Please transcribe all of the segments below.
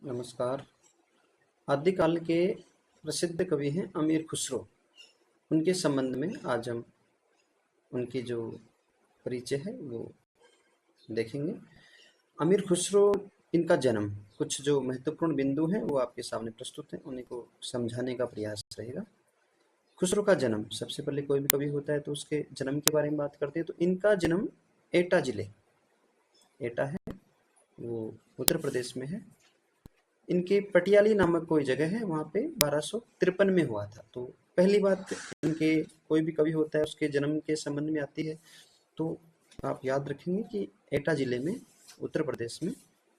नमस्कार। आदिकाल के प्रसिद्ध कवि हैं अमीर खुसरो। उनके संबंध में आज हम उनकी जो परिचय है वो देखेंगे। अमीर खुसरो, इनका जन्म, कुछ जो महत्वपूर्ण बिंदु हैं वो आपके सामने प्रस्तुत हैं, उन्हीं को समझाने का प्रयास रहेगा। खुसरो का जन्म, सबसे पहले कोई भी कवि होता है तो उसके जन्म के बारे में बात करते हैं। तो इनका जन्म एटा जिले, एटा है वो उत्तर प्रदेश में है। इनके पटियाली नामक कोई जगह है, वहाँ पे 1253 में हुआ था। तो पहली बात, इनके कोई भी कवि होता है उसके जन्म के संबंध में आती है तो आप याद रखेंगे कि एटा जिले में उत्तर प्रदेश में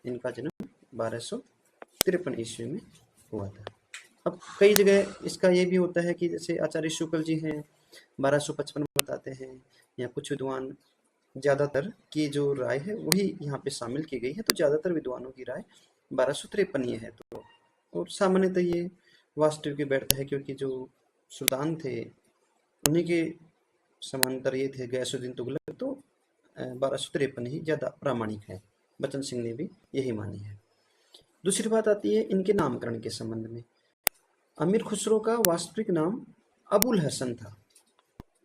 इनका जन्म 1253 ईस्वी में हुआ था। अब कई जगह इसका ये भी होता है कि जैसे आचार्य शुक्ल जी हैं 1255 बताते हैं, या कुछ विद्वान, ज़्यादातर की जो राय है वही यहाँ पे शामिल की गई है। तो ज़्यादातर विद्वानों की राय 1253 ये है। तो और सामान्यतः ये वास्तविक ही बैठता है, क्योंकि जो सुल्तान थे उन्हीं के समांतर ये थे गयासुद्दीन तुगलक। तो 1253 ही ज़्यादा प्रामाणिक है। बचन सिंह ने भी यही मानी है। दूसरी बात आती है इनके नामकरण के संबंध में। अमीर खुसरो का वास्तविक नाम अबुल हसन था।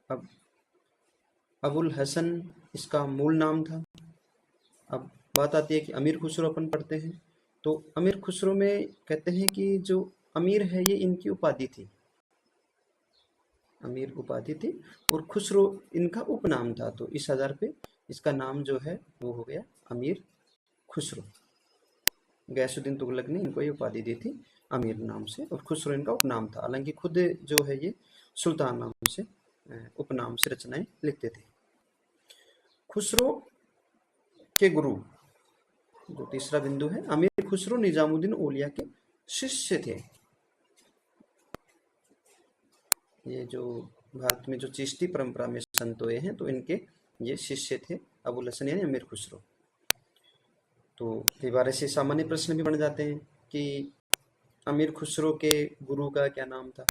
अब अबुल हसन इसका मूल नाम था। अब बात आती है कि अमीर खुसरो अपन पढ़ते हैं, तो अमीर खुसरो में कहते हैं कि जो अमीर है ये इनकी उपाधि थी, अमीर उपाधि थी, और खुसरो इनका उपनाम था। तो इस आधार पे इसका नाम जो है वो हो गया अमीर खुसरो। गयासुद्दीन तुगलक ने इनको ये उपाधि दी थी अमीर नाम से, और खुसरो इनका उपनाम था। हालांकि खुद जो है ये सुल्तान नाम से, उपनाम से रचनाएं लिखते थे। खुसरो के गुरु, जो तीसरा बिंदु है, अमीर खुसरो निजामुद्दीन औलिया के शिष्य थे। ये जो भारत में जो चिश्ती परंपरा में संत हुए हैं तो इनके ये शिष्य थे अबुल हसन यानी अमीर खुसरो। तो कई बार ऐसे सामान्य प्रश्न भी बन जाते हैं कि अमीर खुसरो के गुरु का क्या नाम था,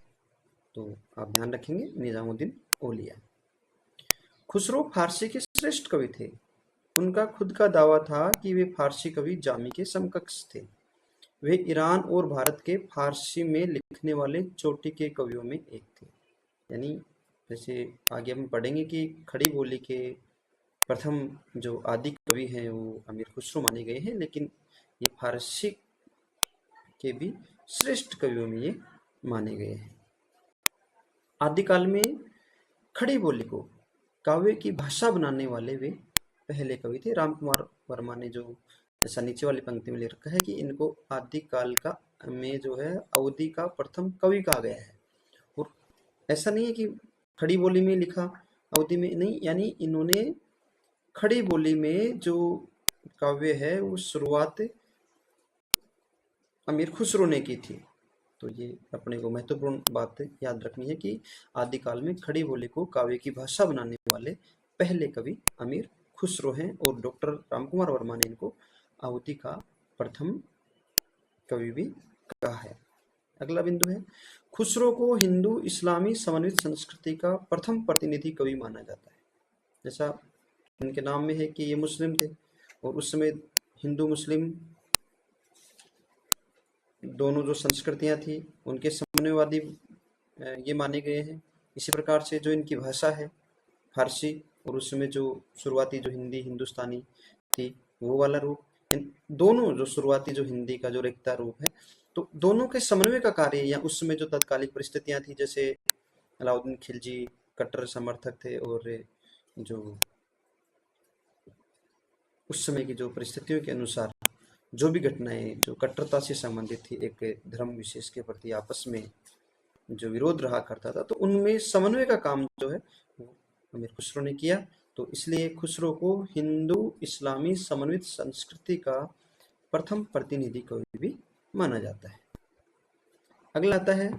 तो आप ध्यान रखेंगे निजामुद्दीन औलिया। खुसरो फारसी के श्रेष्ठ कवि थे। उनका खुद का दावा था कि वे फारसी कवि जामी के समकक्ष थे। वे ईरान और भारत के फारसी में लिखने वाले चोटी के कवियों में एक थे। यानी जैसे आगे हम पढ़ेंगे कि खड़ी बोली के प्रथम जो आदि कवि हैं वो अमीर खुसरो माने गए हैं, लेकिन ये फारसी के भी श्रेष्ठ कवियों में ये माने गए हैं। आदिकाल में खड़ी बोली को काव्य की भाषा बनाने वाले वे पहले कवि थे। रामकुमार वर्मा ने जो ऐसा नीचे वाली पंक्ति में लिख रखा है कि इनको आदिकाल का में जो है अवधि का प्रथम कवि कहा गया है। और ऐसा नहीं है कि खड़ी बोली में लिखा अवधि में नहीं, यानी इन्होंने खड़ी बोली में जो काव्य है वो शुरुआत अमीर खुसरो ने की थी। तो ये अपने को महत्वपूर्ण बात याद रखनी है कि आदिकाल में खड़ी बोली को काव्य की भाषा बनाने वाले पहले कवि अमीर खुसरो हैं, और डॉक्टर रामकुमार वर्मा ने इनको अवधि का प्रथम कवि भी कहा है। अगला बिंदु है, खुसरो को हिंदू इस्लामी समन्वित संस्कृति का प्रथम प्रतिनिधि कवि माना जाता है। जैसा इनके नाम में है कि ये मुस्लिम थे, और उस समय हिंदू मुस्लिम दोनों जो संस्कृतियां थी उनके समन्वयवादी ये माने गए हैं। इसी प्रकार से जो इनकी भाषा है फारसी, और उसमें जो शुरुआती जो हिंदी हिंदुस्तानी थी वो वाला रूप, इन दोनों जो शुरुआती जो हिंदी का जो रेखता रूप है, तो दोनों के समन्वय का कार्य, या उस समय जो तत्कालिक परिस्थितियां थी, जैसे अलाउद्दीन खिलजी कट्टर समर्थक थे, और जो उस समय की जो परिस्थितियों के अनुसार जो भी घटनाएं जो कट्टरता से संबंधित थी, एक धर्म विशेष के प्रति आपस में जो विरोध रहा करता था, तो उनमें समन्वय का काम जो है वो अमीर खुसरो ने किया। तो इसलिए खुसरो को हिंदू इस्लामी समन्वित संस्कृति का प्रथम प्रतिनिधि कवि भी माना जाता है। अगला आता है,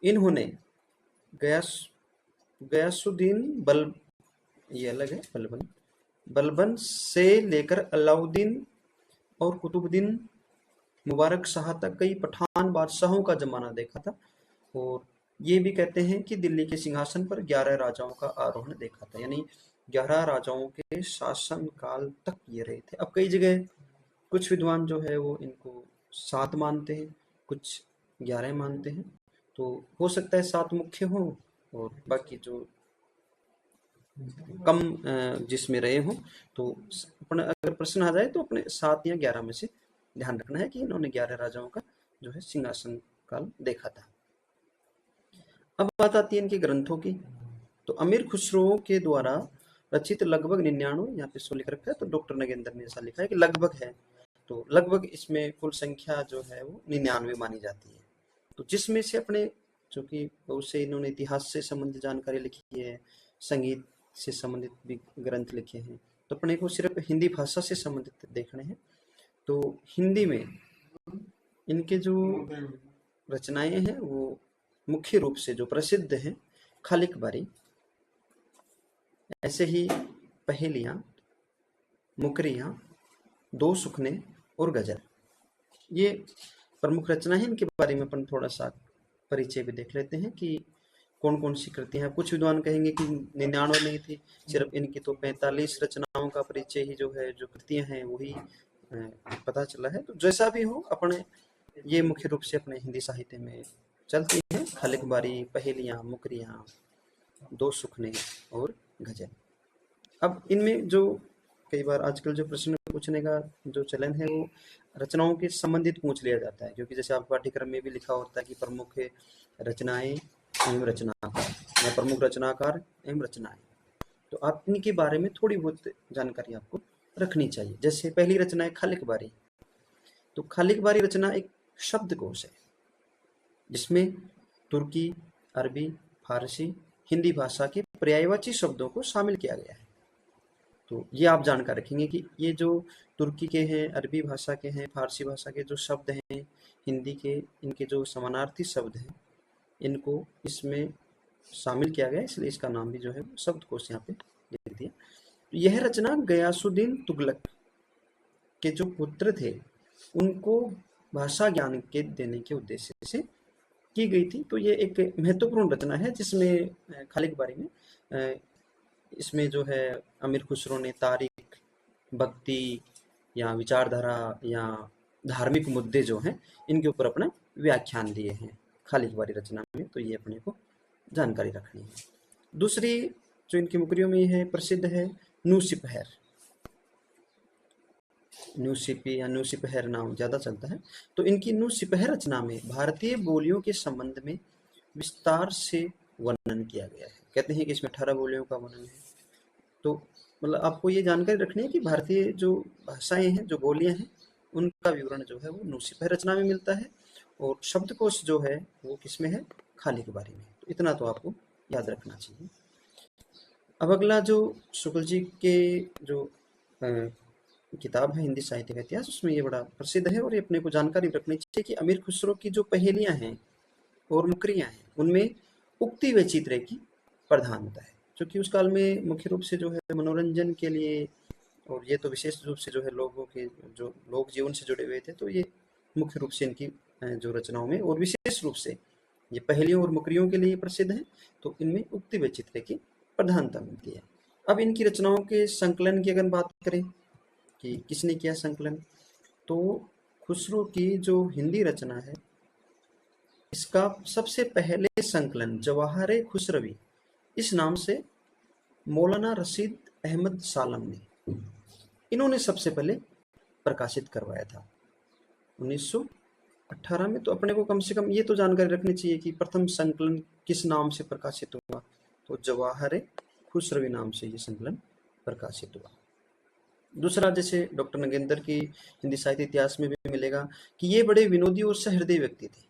इन्होंने गयासुद्दीन बल्ब, ये अलग है, बलबन से लेकर अलाउद्दीन और कुतुबुद्दीन मुबारक शाह तक कई पठान बादशाहों का जमाना देखा था। और ये भी कहते हैं कि दिल्ली के सिंहासन पर 11 राजाओं का आरोहण देखा था, यानी 11 राजाओं के शासन काल तक ये रहे थे। अब कई जगह कुछ विद्वान जो है वो इनको 7 मानते हैं, कुछ 11 मानते हैं। तो हो सकता है 7 मुख्य हों और बाकी जो कम जिसमें रहे हों, तो अपना अगर प्रश्न आ जाए तो अपने 7 या 11 में से ध्यान रखना है कि इन्होंने 11 राजाओं का जो है सिंहासन काल देखा था। अब बात आती है इनके ग्रंथों की। तो अमीर खुसरो के द्वारा रचित लगभग 99, यहाँ पे 100 लिख रखा है, तो डॉक्टर नगेंद्र ने ऐसा लिखा है कि लगभग है, तो लगभग इसमें कुल संख्या जो है वो 99 मानी जाती है। तो जिसमें से अपने चूंकि बहुत से इन्होंने इतिहास से संबंधित जानकारी लिखी है, संगीत से संबंधित भी ग्रंथ लिखे हैं, तो अपने को सिर्फ हिंदी भाषा से संबंधित देखने हैं। तो हिंदी में इनके जो रचनाएं हैं वो मुख्य रूप से जो प्रसिद्ध हैं, खालिक बारी, ऐसे ही पहेलियाँ, मुकरियाँ, दो सुखने और गजल, ये प्रमुख रचना है। इनके बारे में अपन थोड़ा सा परिचय भी देख लेते हैं कि कौन कौन सी कृतियां। कुछ विद्वान कहेंगे कि 99 नहीं थी, सिर्फ इनकी तो 45 रचनाओं का परिचय ही जो है, जो कृतियां हैं वही पता चला है। तो जैसा भी हो, अपने ये मुख्य रूप से अपने हिंदी साहित्य में चलती हैं, खालिक बारी, पहेलियाँ, मुकरियाँ, दो सुखने और गजल। अब इनमें जो कई बार आजकल जो प्रश्न पूछने का जो चलन है वो रचनाओं के संबंधित पूछ लिया जाता है, क्योंकि जैसे आप पाठ्यक्रम में भी लिखा होता है कि प्रमुख रचनाएं एवं रचनाकार या प्रमुख रचनाकार एवं रचनाएं। तो आप इनके बारे में थोड़ी बहुत जानकारी आपको रखनी चाहिए। जैसे पहली रचना है खालिक बारी। तो खालिक बारी रचना एक शब्दकोश है जिसमें तुर्की, अरबी, फारसी, हिंदी भाषा के पर्यायवाची शब्दों को शामिल किया गया है। तो ये आप जानकर रखेंगे कि ये जो तुर्की के हैं, अरबी भाषा के हैं, फारसी भाषा के जो शब्द हैं, हिंदी के इनके जो समानार्थी शब्द हैं, इनको इसमें शामिल किया गया, इसलिए इसका नाम भी जो है शब्दकोश यहाँ पे लिख दिया। यह रचना गयासुद्दीन तुगलक के जो पुत्र थे उनको भाषा ज्ञान के देने के उद्देश्य से की गई थी। तो ये एक महत्वपूर्ण रचना है जिसमें खालिक बारी में इसमें जो है अमीर खुसरो ने तारीख, भक्ति या विचारधारा या धार्मिक मुद्दे जो हैं इनके ऊपर अपना व्याख्यान दिए हैं खालिक बारी रचना में। तो ये अपने को जानकारी रखनी है। दूसरी जो इनकी मुकरियों में है प्रसिद्ध है नूसिपहर। नूसिपी या नूसिपहर नाम ज़्यादा चलता है। तो इनकी नूसिपहर रचना में भारतीय बोलियों के संबंध में विस्तार से वर्णन किया गया है। कहते हैं कि इसमें 18 बोलियों का वर्णन है। तो मतलब आपको ये जानकारी रखनी है कि भारतीय जो भाषाएं हैं, जो बोलियां हैं, उनका विवरण जो है वो नूसिपहर रचना में मिलता है और शब्दकोश जो है वो किसमें है, खालिक बारी में। तो इतना तो आपको याद रखना चाहिए। अब अगला जो शुक्ल जी के जो किताब है हिंदी साहित्य का इतिहास, उसमें ये बड़ा प्रसिद्ध है और ये अपने को जानकारी रखनी चाहिए कि अमीर खुसरो की जो पहेलियां हैं और मुकरियां हैं उनमें उक्ति व चित्र की प्रधानता है, क्योंकि उस काल में मुख्य रूप से जो है मनोरंजन के लिए, और ये तो विशेष रूप से जो है लोगों के जो लोक जीवन से जुड़े हुए थे, तो ये मुख्य रूप से इनकी जो रचनाओं में और विशेष रूप से ये पहेलियों और मुकरियों के लिए प्रसिद्ध है। तो इनमें उक्ति व चित्र की प्रधानता मिलती है। अब इनकी रचनाओं के संकलन की अगर बात करें कि किसने किया संकलन, तो खुसरो की जो हिंदी रचना है इसका सबसे पहले संकलन जवाहर खुसरवी इस नाम से मौलाना रशीद अहमद सालम ने, इन्होंने सबसे पहले प्रकाशित करवाया था 1918 में। तो अपने को कम से कम ये तो जानकारी रखनी चाहिए कि प्रथम संकलन किस नाम से प्रकाशित हुआ, तो जवाहर खुसरवी नाम से ये संकलन प्रकाशित हुआ। दूसरा, जैसे डॉक्टर नगेंद्र की हिंदी साहित्य इतिहास में भी मिलेगा कि ये बड़े विनोदी और सहृदय व्यक्ति थे।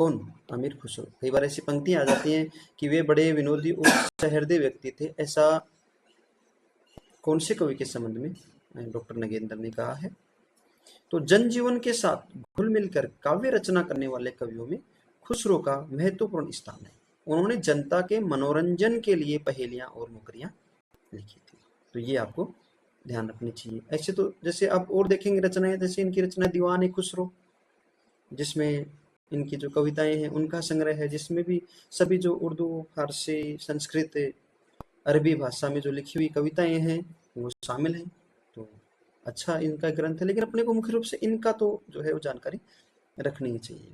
कौन? अमीर खुसरो। कई बार ऐसी पंक्तियां आ जाती हैं कि वे बड़े विनोदी और सहृदय व्यक्ति थे, ऐसा कौन से कवि के संबंध में डॉक्टर नगेंद्र ने कहा है। तो जनजीवन के साथ घुल मिलकर काव्य रचना करने वाले कवियों में खुसरो का महत्वपूर्ण स्थान है। उन्होंने जनता के मनोरंजन के लिए पहेलियां और मुकरियां लिखी थी। तो ये आपको ध्यान रखनी चाहिए। ऐसे तो जैसे आप और देखेंगे रचनाएं, जैसे इनकी रचना दीवान खुसरो, जिसमें इनकी जो कविताएं हैं उनका संग्रह है, जिसमें भी सभी जो उर्दू, फारसी, संस्कृत, अरबी भाषा में जो लिखी हुई कविताएं हैं वो शामिल हैं। तो अच्छा इनका ग्रंथ है, लेकिन अपने को मुख्य रूप से इनका तो जो है वो जानकारी रखनी ही चाहिए।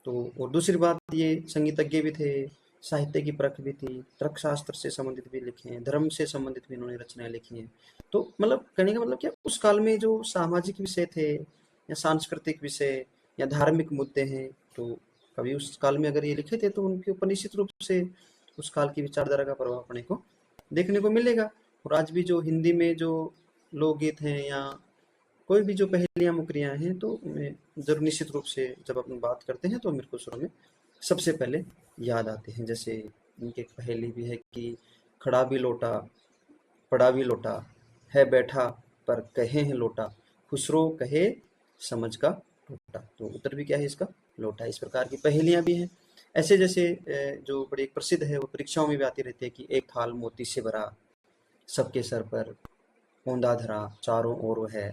तो और दूसरी बात, ये संगीतज्ञ भी थे, साहित्य की परख भी थी, तर्कशास्त्र से संबंधित भी लिखे हैं, धर्म से संबंधित भी इन्होंने रचनाएं लिखी हैं। तो मतलब कहने का मतलब क्या, उस काल में जो सामाजिक विषय थे या सांस्कृतिक विषय या धार्मिक मुद्दे हैं, तो कभी उस काल में अगर ये लिखे थे तो उनके ऊपर निश्चित रूप से उस काल की विचारधारा का प्रभाव अपने को देखने को मिलेगा। और आज भी जो हिंदी में जो लोकगीत हैं या कोई भी जो पहेलियाँ मुकरियाँ हैं, तो मैं जरूर निश्चित रूप से जब अपन बात करते हैं तो अमीर खुसरो में सबसे पहले याद आते हैं। जैसे उनकी एक पहेली भी है कि खड़ा भी लोटा, पड़ा भी लोटा, है बैठा पर कहे हैं लोटा, खुसरो कहे समझ का टोटा। तो उत्तर भी क्या है इसका, लोटा। इस प्रकार की पहेलियाँ भी हैं। ऐसे जैसे जो बड़ी एक प्रसिद्ध है, वो परीक्षाओं में भी आती रहती है कि एक थाल मोती से भरा, सबके सर पर औंधा धरा, चारों ओर वह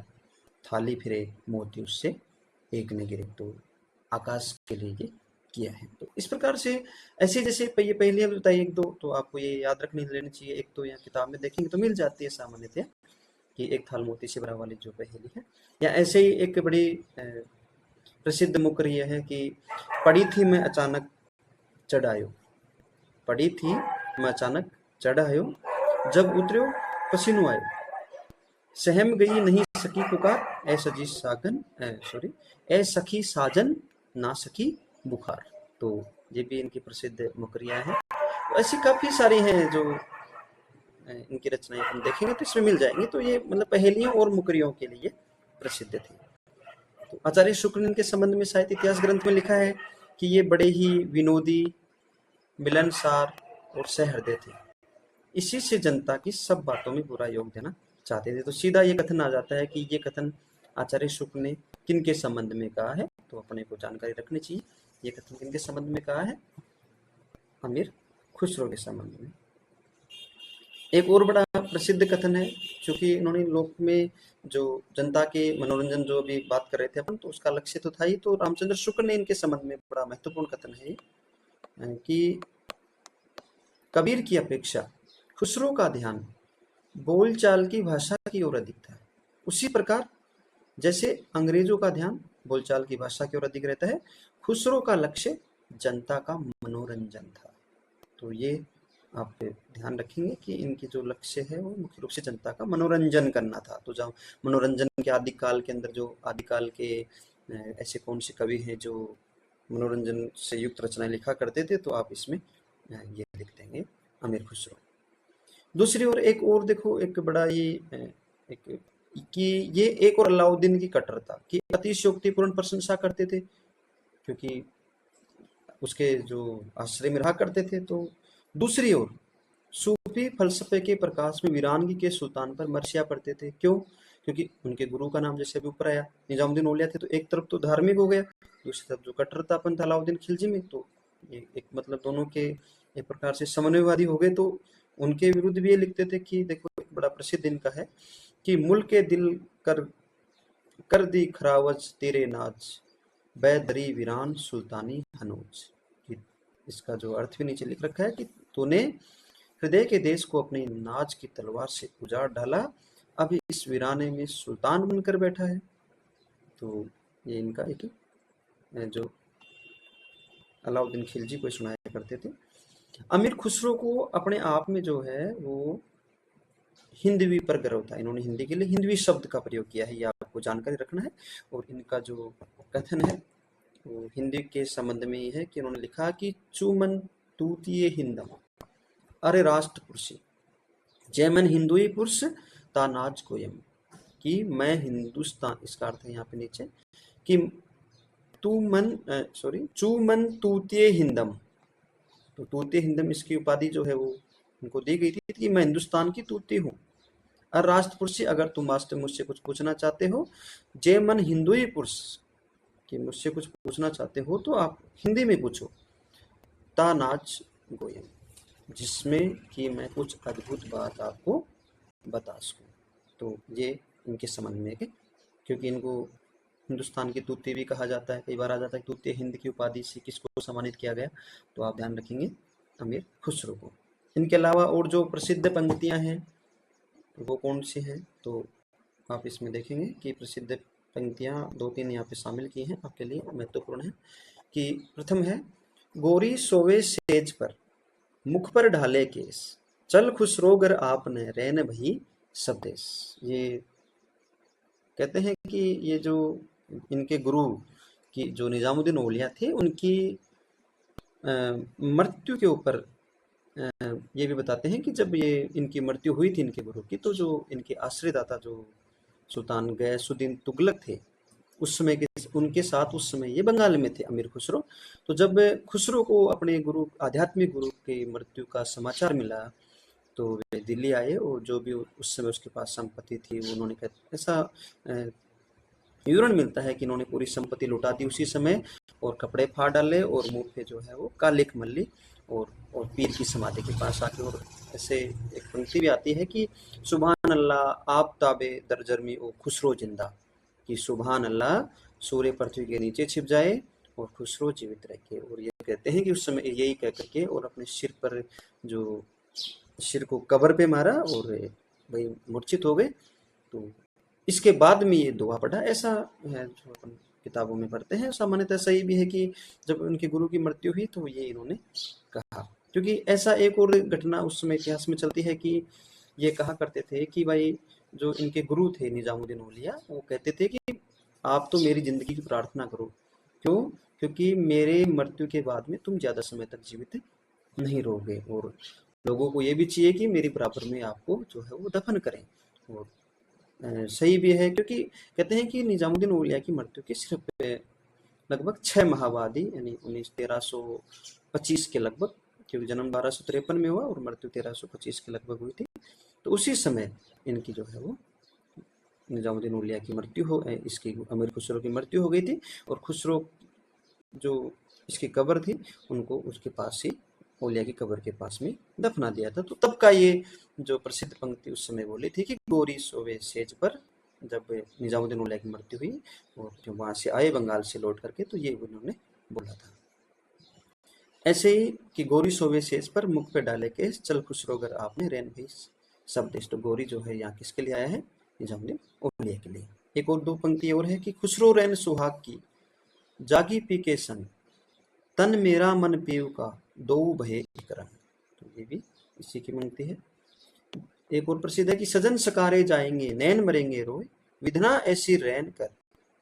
थाली फिरे, मोती उससे एक न गिरे। तो आकाश के लिए ये किया है। तो इस प्रकार से ऐसे जैसे ये पहेलियाँ भी बताइए एक दो, तो आपको ये याद रखनी लेनी चाहिए। एक तो यहाँ किताब में देखेंगे तो मिल जाती है सामान्यतः, कि एक थाल मोती से भरा वाली जो पहेली है। या ऐसे ही एक बड़ी प्रसिद्ध मुकरी यह है कि पड़ी थी मैं अचानक चढ़ आयो, पड़ी थी मैं अचानक चढ़ आयो, जब उतर्यो पसीनो आयो, सहम गई नहीं सकी पुकार, ए सजी सागन सॉरी ए सखी साजन ना सकी बुखार। तो ये भी इनकी प्रसिद्ध मुकरियाँ हैं। तो ऐसी काफ़ी सारी हैं जो इनकी रचनाएं हम देखेंगे तो इसमें मिल जाएंगी। तो ये मतलब पहेलियों और मुकरियों के लिए प्रसिद्ध थी। तो आचार्य शुक्ल ने इनके संबंध में साहित्य इतिहास ग्रंथ में लिखा है कि ये बड़े ही विनोदी, मिलनसार और सहृदय थे। इसी से जनता की सब बातों में बुरा योग देना चाहते थे। तो सीधा ये कथन आ जाता है कि ये कथन आचार्य शुक्ल ने किन के संबंध में कहा है, तो अपने को जानकारी रखनी चाहिए। ये कथन किन के संबंध में कहा है, अमीर खुसरो के संबंध में। एक और बड़ा प्रसिद्ध कथन है, चूंकि इन्होंने लोक में जो जनता के मनोरंजन जो अभी बात कर रहे थे अपन, तो उसका लक्ष्य तो था ही। तो रामचंद्र शुक्ल ने इनके संबंध में बड़ा महत्वपूर्ण कथन है कि कबीर की अपेक्षा खुसरो का ध्यान बोलचाल की भाषा की ओर अधिक था। उसी प्रकार जैसे अंग्रेजों का ध्यान बोलचाल की भाषा की ओर अधिक रहता है, खुसरो का लक्ष्य जनता का मनोरंजन था। तो ये आप ध्यान रखेंगे कि इनकी जो लक्ष्य है वो मुख्य रूप से जनता का मनोरंजन करना था। तो जहाँ मनोरंजन के आदिकाल के अंदर जो आदिकाल के ऐसे कौन से कवि हैं जो मनोरंजन से युक्त रचनाएं लिखा करते थे, तो आप इसमें ये लिख देंगे अमीर खुसरो। दूसरी ओर एक और देखो, एक बड़ा ये एक कि ये एक और अलाउद्दीन की कट्टरता कि अतिशयोक्तिपूर्ण प्रशंसा करते थे, क्योंकि उसके जो आश्रय में रहा करते थे। तो दूसरी ओर सूफी फलसफे के प्रकाश में वीरानगी के सुल्तान पर मर्सिया पढ़ते थे। क्यों? क्योंकि उनके गुरु का नाम जैसे अभी ऊपर आया निजामुद्दीन औलिया थे, तो एक तरफ तो धार्मिक हो गया, दूसरी तरफ जो कट्टरतापन था अलाउद्दीन खिलजी में, तो ये एक मतलब दोनों के एक प्रकार से समन्वयवादी हो गए। तो उनके विरुद्ध भी ये लिखते थे कि देखो, एक बड़ा प्रसिद्ध इनका है कि मुल्क के दिल कर कर दी खरावज तेरे नाज, बैदरी वीरान सुल्तानी हनूज। इसका जो अर्थ भी नीचे लिख रखा है कि तूने हृदय के देश को अपनी नाज की तलवार से उजाड़ डाला, अभी इस वीराने में सुल्तान बनकर बैठा है। तो ये इनका एक जो अलाउद्दीन खिलजी को सुनाया करते थे। अमीर खुसरो को अपने आप में जो है वो हिंदवी पर गर्व था। इन्होंने हिंदी के लिए हिंदवी शब्द का प्रयोग किया है, ये आपको जानकारी रखना है। और इनका जो कथन है वो हिंदी के संबंध में ही है कि उन्होंने लिखा कि चूमन तूतीय हिंदम, अरे राष्ट्र पुरुषी, जयमन हिंदुई पुरुष तानाज कोयम, कि मैं हिंदुस्तान, इसका अर्थ है यहाँ पे नीचे कि चूमन तूतीय हिंदम। तो तूतीय हिंदम इसकी उपाधि जो है वो उनको दी गई थी कि मैं हिंदुस्तान की तूती हूँ। और राष्ट्र पुरुषी, अगर तुम वास्तव मुझसे कुछ पूछना चाहते हो, जय मन हिंदुई पुरुष, कि मुझसे कुछ पूछना चाहते हो तो आप हिंदी में पूछो, तानाज गोयम, जिसमें कि मैं कुछ अद्भुत बात आपको बता सकूं। तो ये इनके संबंध में है, क्योंकि इनको हिंदुस्तान की तूती भी कहा जाता है। कई बार आ जाता है तूती हिंद की उपाधि से किसको सम्मानित किया गया, तो आप ध्यान रखेंगे अमीर खुसरो को। इनके अलावा और जो प्रसिद्ध पंक्तियां हैं वो कौन सी हैं, तो आप इसमें देखेंगे कि प्रसिद्ध पंक्तियाँ 2-3 यहाँ पे शामिल की हैं, आपके लिए महत्वपूर्ण है। कि प्रथम है, गोरी सोवे सेज पर, मुख पर ढाले केस, चल खुसरोगर आपने रैन भई सब देश। ये कहते हैं कि ये जो इनके गुरु की जो निजामुद्दीन औलिया थे, उनकी मृत्यु के ऊपर ये भी बताते हैं कि जब ये इनकी मृत्यु हुई थी इनके गुरु की, तो जो इनके आश्रयदाता जो सुल्तान गयासुद्दीन तुगलक थे, उस समय के उनके साथ उस समय ये बंगाल में थे, अमीर खुसरो। तो जब खुसरो को अपने गुरु, आध्यात्मिक गुरु की मृत्यु का समाचार मिला, तो वे दिल्ली आए और जो भी उस समय उसके पास संपत्ति थी, उन्होंने ऐसा विवरण मिलता है कि इन्होंने पूरी संपत्ति लुटा दी उसी समय, और कपड़े फाड़ डाले और मुंह पे जो है वो कालिक मल्ली, और पीर की समाधि के पास आके, और ऐसे एक पंक्ति भी आती है कि सुभान अल्लाह आप ताबे दरजर्मी ओ खुसरो जिंदा, कि सुभान अल्लाह सूर्य पृथ्वी के नीचे छिप जाए और खुसरो जीवित रखे। और ये कहते हैं कि उस समय यही कह करके और अपने सिर पर जो सिर को कब्र पे मारा और भाई मूर्छित हो गए। तो इसके बाद में ये दुआ पढ़ा, ऐसा है जो अपन किताबों में पढ़ते हैं। सामान्यतः सही भी है कि जब उनके गुरु की मृत्यु हुई तो ये इन्होंने कहा, क्योंकि ऐसा एक और घटना उस समय इतिहास में चलती है कि ये कहा करते थे कि भाई जो इनके गुरु थे निजामुद्दीन औलिया, वो कहते थे कि आप तो मेरी जिंदगी की प्रार्थना करो, क्यों? क्योंकि मेरे मृत्यु के बाद में तुम ज्यादा समय तक जीवित नहीं रहोगे, और लोगों को ये भी चाहिए कि मेरी बराबर में आपको जो है वो दफन करें। और सही भी है, क्योंकि कहते हैं कि निजामुद्दीन औलिया की मृत्यु के सिर्फ लगभग 6 माह बाद ही, यानी 1325 के लगभग, क्योंकि जन्म 1253 में हुआ और मृत्यु 1325 के लगभग हुई थी, तो उसी समय इनकी जो है वो निजामुद्दीन औलिया की मृत्यु हो, इसकी अमीर खुसरो की मृत्यु हो गई थी। और खुसरो जो इसकी कब्र थी, उनको उसके पास ही, औलिया की कब्र के पास में दफना दिया था। तो तब का ये जो प्रसिद्ध पंक्ति उस समय बोली थी कि गोरी सोवे सेज पर, जब निजामुद्दीन औलिया की मृत्यु हुई और जब वहां से आए बंगाल से लौट करके, तो ये उन्होंने बोला था। ऐसे ही कि गोरी सोवे सेज पर, मुख पे डाले केस, चल खुसरोगर आपने रैन भई सब देश। तो गोरी जो है यहाँ किसके लिए आया है? निजामुद्दीन औलिया के लिए। एक और 2 पंक्ति और है कि खुसरो रैन सुहाग की, जागी पी के संग, तन मेरा मन पीव का, दो भये एक रंग। तो ये भी इसी की पंक्ति है। एक और प्रसिद्ध है कि सजन सकारे जाएंगे, नैन मरेंगे रोए, विधना ऐसी रैन कर,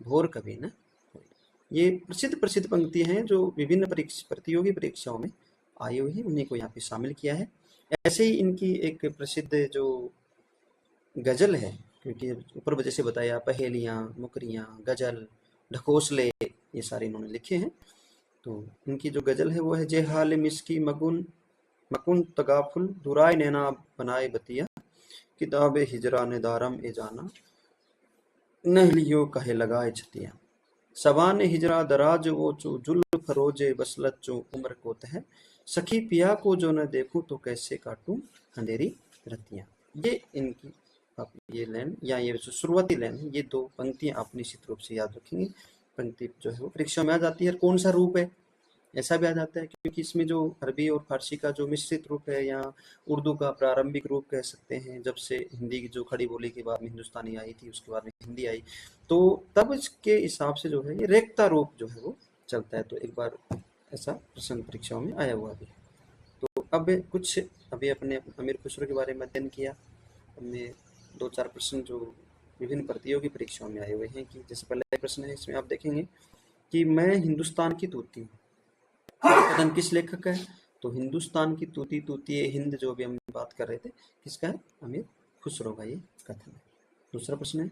भोर कभी न होए। ये प्रसिद्ध पंक्ति हैं जो विभिन्न प्रतियोगी परीक्षाओं में आई हुई है, उन्हीं को यहाँ पे शामिल किया है। ऐसे ही इनकी एक प्रसिद्ध जो गजल है, क्योंकि ऊपर वजह से बताया, पहेलियाँ, मुकरियाँ, गजल, ढकोसले, ये सारे इन्होंने लिखे हैं। तो इनकी जो गजल है वो है, जे हाल मिसकी मकुन तगाफुल, दुराय नैना बनाए बतिया, किताब हिजरा ने दारम ए जाना, नहलियो कहे लगाए छतिया, सबान हिजरा दराज वो चो, जुल्फ फरोजे बसलत चो उम्र को तह, सखी पिया को जो न देखूं तो कैसे काटूं अंधेरी रतियां। ये इनकी आप ये लाइन या ये जो शुरुआती लाइन है, ये 2 पंक्तियां आप निश्चित रूप से याद रखेंगे। पंक्ति जो है वो परीक्षा में आ जाती है। कौन सा रूप है, ऐसा भी आ जाता है, क्योंकि इसमें जो अरबी और फारसी का जो मिश्रित रूप है, या उर्दू का प्रारंभिक रूप कह सकते हैं, जब से हिंदी की जो खड़ी बोली के बाद में हिंदुस्तानी आई थी, उसके बाद में हिंदी आई, तो तब इसके हिसाब से जो है ये रेखता रूप जो है वो चलता है। तो एक बार ऐसा प्रश्न परीक्षाओं में आया हुआ भी है। तो अब कुछ अभी अपने अमीर खुसरो के बारे में अध्ययन किया हमने, 2-4 प्रश्न जो विभिन्न प्रतियोगी परीक्षाओं में आए हुए हैं। कि जैसे पहला प्रश्न है, इसमें आप देखेंगे कि मैं हिंदुस्तान की तूती, कथन किस लेखक का है? तो हिंदुस्तान की तूती तूती हिंद, जो भी हम बात कर रहे थे, किसका है? अमीर खुसरो का ये कथन है। दूसरा प्रश्न है,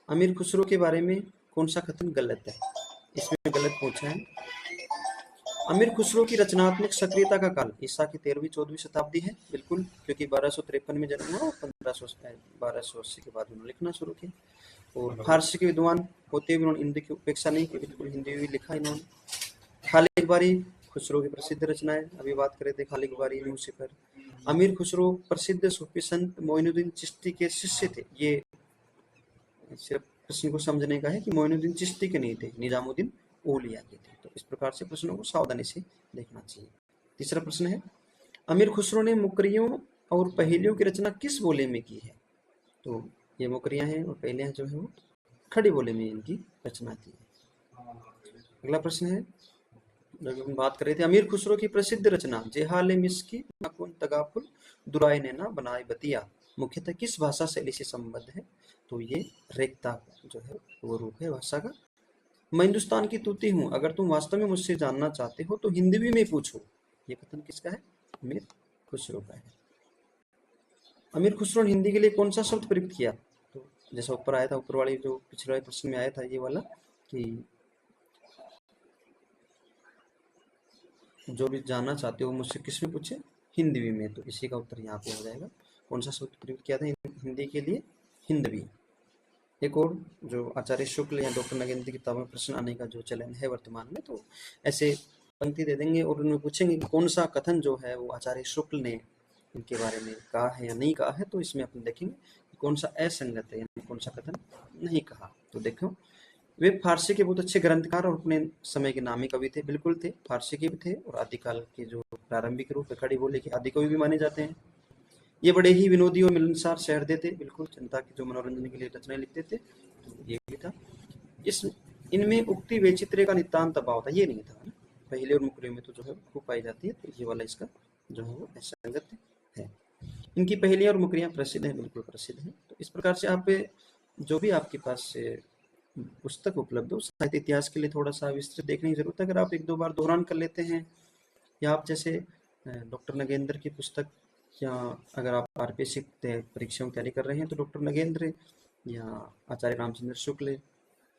अमीर खुसरो के बारे में कौन सा कथन गलत है? इसमें गलत पूछा है, अमीर खुसरो की रचनात्मक सक्रियता का काल ईसा की 13वीं-14वीं शताब्दी है। बिल्कुल, क्योंकि 1253 में जन्म हुआ और 1280 के बाद उन्होंने लिखना शुरू किया। और फारसी के विद्वान होते हुए उन्होंने हिंदी की उपेक्षा नहीं की, बिल्कुल हिंदी भी लिखा इन्होंने। खालिक बारी खुसरो की प्रसिद्ध रचनाएं, अभी बात कर रहे थे खालिक बारी, ल्यूसीफर। अमीर खुसरो प्रसिद्ध सूफी संत मोइनुद्दीन चिश्ती के शिष्य थे। ये सिर्फ प्रश्न को समझने का है कि मोइनुद्दीन चिश्ती के नहीं थे, निजामुद्दीन औलिया के थे। तो इस प्रकार से प्रश्नों को सावधानी से देखना चाहिए। तीसरा प्रश्न है, अमीर खुसरो ने मुकरियों और पहेलियों की रचना किस बोली में की है? तो ये मुकरियाँ हैं और पहेलियाँ जो है वो खड़ी बोली में इनकी रचना की है। अगला प्रश्न है, जब हम बात कर रहे थे अमीर खुसरो की प्रसिद्ध रचना जेहाले मिस्की नकुन तगाफुल दुराय नैना बनाए बतिया मुख्यतः किस भाषा शैली से संबद्ध है? तो ये रेखता जो है वो रूप है भाषा का। मैं हिंदुस्तान की तूती हूँ, अगर तुम वास्तव में मुझसे जानना चाहते हो तो हिंदी में पूछो। ये कथन किसका है? अमीर खुसरो का है। अमीर खुसरो ने हिंदी के लिए कौन सा शब्द प्रयुक्त किया? तो जैसा ऊपर आया था, ऊपर वाली जो पिछले वाले प्रश्न में आया था ये वाला, कि जो भी जानना चाहते हो मुझसे किस में पूछे? हिंदवी में। तो इसी का उत्तर यहाँ पे हो जाएगा। कौन सा शब्द प्रयुक्त किया था हिंदी के लिए? हिंदवी। एक और जो आचार्य शुक्ल या डॉक्टर नगेंद्र की किताबों में प्रश्न आने का जो चलन है वर्तमान में, तो ऐसे पंक्ति दे देंगे और उनमें पूछेंगे कि कौन सा कथन जो है वो आचार्य शुक्ल ने इनके बारे में कहा है या नहीं कहा है। तो इसमें अपन देखेंगे कौन सा असंगत है, यानी कौन सा कथन नहीं कहा। तो देखो, वे फारसी के बहुत अच्छे ग्रंथकार और अपने समय के नामी कवि थे, बिल्कुल थे, फारसी के भी थे और आदिकाल के जो प्रारंभिक रूप खड़ी बोली के आदि कवि भी माने जाते हैं। ये बड़े ही विनोदी और मिलनसार शहर थे, बिल्कुल जनता की जो मनोरंजन के लिए रचनाएं लिखते थे, तो ये भी था। इस इनमें उक्ति वैचित्र्य का नितांत अभाव था, ये नहीं था। पहले और मुकरे में तो जो है खूब पाई जाती है, तो ये वाला इसका जो है वो असंगत है। इनकी पहेलियां और मुकरियां प्रसिद्ध हैं, बिल्कुल प्रसिद्ध हैं। तो इस प्रकार से आप जो भी आपके पास पुस्तक उपलब्ध हो, साहित्य इतिहास के लिए थोड़ा सा विस्तृत देखने की जरूरत है। अगर आप एक दो बार दोहरान कर लेते हैं, या आप जैसे डॉक्टर नगेंद्र की पुस्तक, या अगर आप आरपीएससी परीक्षाओं की तैयारी कर रहे हैं तो डॉक्टर नगेंद्र या आचार्य रामचंद्र शुक्ल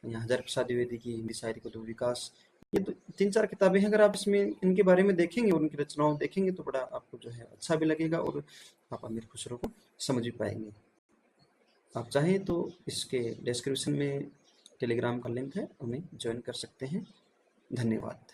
या हजारी प्रसाद द्विवेदी की हिंदी साहित्य को विकास, ये तो 3-4 किताबें हैं। अगर आप इसमें इनके बारे में देखेंगे और उनकी रचनाओं देखेंगे तो बड़ा आपको जो है अच्छा भी लगेगा और आप अमीर खुसरो को समझ भी पाएंगे। आप चाहें तो इसके डिस्क्रिप्शन में टेलीग्राम का लिंक है, उन्हें ज्वाइन कर सकते हैं। धन्यवाद।